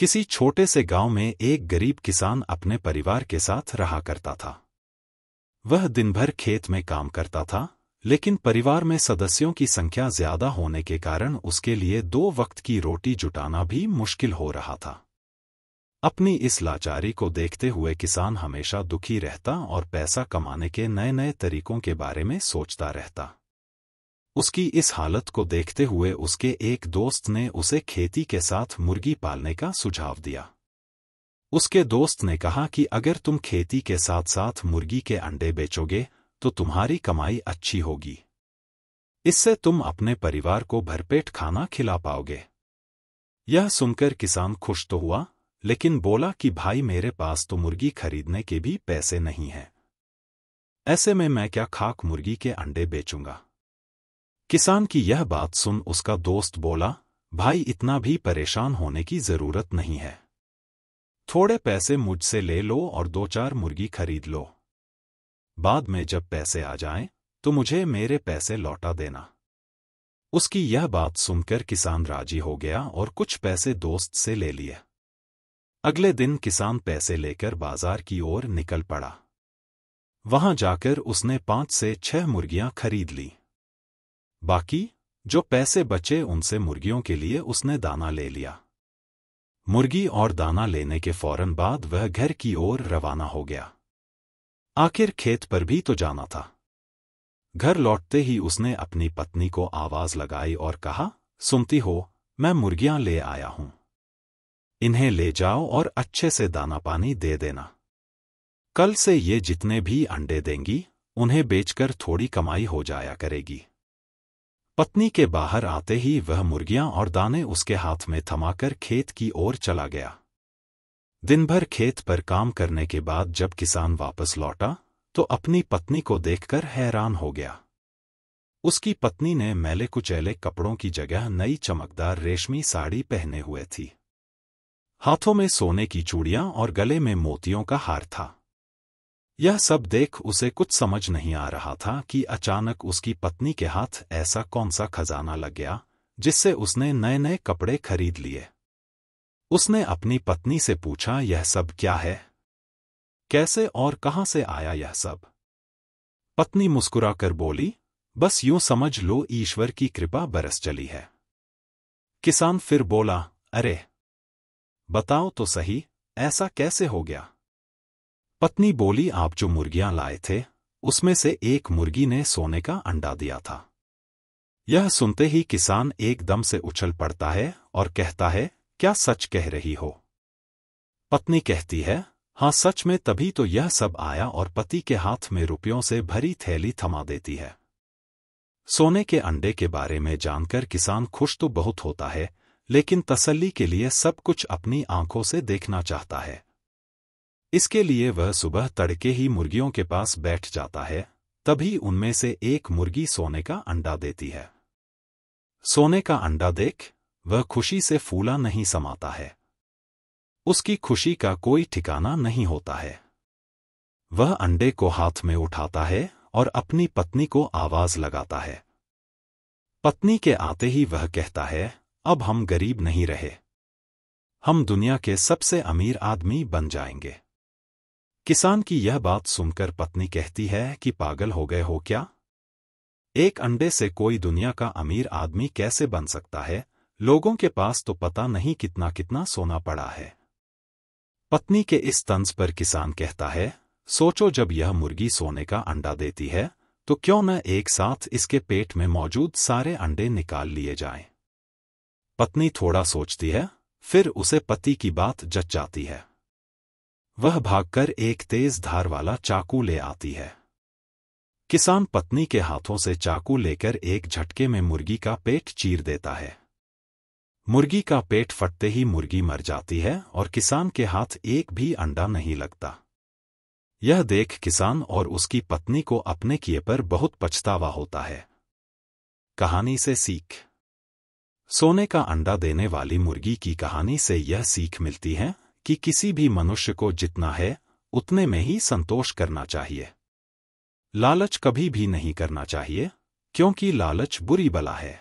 किसी छोटे से गांव में एक गरीब किसान अपने परिवार के साथ रहा करता था। वह दिन भर खेत में काम करता था, लेकिन परिवार में सदस्यों की संख्या ज्यादा होने के कारण उसके लिए 2 वक्त की रोटी जुटाना भी मुश्किल हो रहा था। अपनी इस लाचारी को देखते हुए किसान हमेशा दुखी रहता और पैसा कमाने के नए नए तरीकों के बारे में सोचता रहता। उसकी इस हालत को देखते हुए उसके एक दोस्त ने उसे खेती के साथ मुर्गी पालने का सुझाव दिया। उसके दोस्त ने कहा कि अगर तुम खेती के साथ साथ मुर्गी के अंडे बेचोगे तो तुम्हारी कमाई अच्छी होगी। इससे तुम अपने परिवार को भरपेट खाना खिला पाओगे। यह सुनकर किसान खुश तो हुआ, लेकिन बोला कि भाई मेरे पास तो मुर्गी खरीदने के भी पैसे नहीं हैं। ऐसे में मैं क्या खाक मुर्गी के अंडे बेचूंगा। किसान की यह बात सुन उसका दोस्त बोला, भाई इतना भी परेशान होने की जरूरत नहीं है। थोड़े पैसे मुझसे ले लो और 2-4 मुर्गी खरीद लो। बाद में जब पैसे आ जाएं, तो मुझे मेरे पैसे लौटा देना। उसकी यह बात सुनकर किसान राजी हो गया और कुछ पैसे दोस्त से ले लिए। अगले दिन किसान पैसे लेकर बाजार की ओर निकल पड़ा। वहां जाकर उसने 5 से 6 मुर्गियां खरीद ली। बाकी जो पैसे बचे उनसे मुर्गियों के लिए उसने दाना ले लिया। मुर्गी और दाना लेने के फौरन बाद वह घर की ओर रवाना हो गया। आखिर खेत पर भी तो जाना था। घर लौटते ही उसने अपनी पत्नी को आवाज लगाई और कहा, सुनती हो, मैं मुर्गियां ले आया हूं। इन्हें ले जाओ और अच्छे से दाना पानी दे देना। कल से ये जितने भी अंडे देंगी उन्हें बेचकर थोड़ी कमाई हो जाया करेगी। पत्नी के बाहर आते ही वह मुर्गियां और दाने उसके हाथ में थमाकर खेत की ओर चला गया। दिन भर खेत पर काम करने के बाद जब किसान वापस लौटा तो अपनी पत्नी को देखकर हैरान हो गया। उसकी पत्नी ने मैले कुचैले कपड़ों की जगह नई चमकदार रेशमी साड़ी पहने हुए थी। हाथों में सोने की चूड़ियां और गले में मोतियों का हार था। यह सब देख उसे कुछ समझ नहीं आ रहा था कि अचानक उसकी पत्नी के हाथ ऐसा कौन सा खजाना लग गया जिससे उसने नए नए कपड़े खरीद लिए। उसने अपनी पत्नी से पूछा, यह सब क्या है? कैसे और कहां से आया यह सब? पत्नी मुस्कुराकर बोली, बस यूं समझ लो ईश्वर की कृपा बरस चली है। किसान फिर बोला, अरे बताओ तो सही, ऐसा कैसे हो गया? पत्नी बोली, आप जो मुर्गियां लाए थे उसमें से एक मुर्गी ने सोने का अंडा दिया था। यह सुनते ही किसान एकदम से उछल पड़ता है और कहता है, क्या सच कह रही हो? पत्नी कहती है, हाँ सच में। तभी तो यह सब आया और पति के हाथ में रुपयों से भरी थैली थमा देती है। सोने के अंडे के बारे में जानकर किसान खुश तो बहुत होता है, लेकिन तसल्ली के लिए सब कुछ अपनी आंखों से देखना चाहता है। इसके लिए वह सुबह तड़के ही मुर्गियों के पास बैठ जाता है। तभी उनमें से एक मुर्गी सोने का अंडा देती है। सोने का अंडा देख वह खुशी से फूला नहीं समाता है। उसकी खुशी का कोई ठिकाना नहीं होता है। वह अंडे को हाथ में उठाता है और अपनी पत्नी को आवाज लगाता है। पत्नी के आते ही वह कहता है, अब हम गरीब नहीं रहे, हम दुनिया के सबसे अमीर आदमी बन जाएंगे। किसान की यह बात सुनकर पत्नी कहती है कि पागल हो गए हो क्या? एक अंडे से कोई दुनिया का अमीर आदमी कैसे बन सकता है? लोगों के पास तो पता नहीं कितना कितना सोना पड़ा है। पत्नी के इस तंज पर किसान कहता है, सोचो जब यह मुर्गी सोने का अंडा देती है तो क्यों न एक साथ इसके पेट में मौजूद सारे अंडे निकाल लिए जाएं। पत्नी थोड़ा सोचती है, फिर उसे पति की बात जच जाती है। वह भागकर एक तेज धार वाला चाकू ले आती है। किसान पत्नी के हाथों से चाकू लेकर एक झटके में मुर्गी का पेट चीर देता है। मुर्गी का पेट फटते ही मुर्गी मर जाती है और किसान के हाथ एक भी अंडा नहीं लगता। यह देख किसान और उसकी पत्नी को अपने किए पर बहुत पछतावा होता है। कहानी से सीख। सोने का अंडा देने वाली मुर्गी की कहानी से यह सीख मिलती है कि किसी भी मनुष्य को जितना है उतने में ही संतोष करना चाहिए। लालच कभी भी नहीं करना चाहिए, क्योंकि लालच बुरी बला है।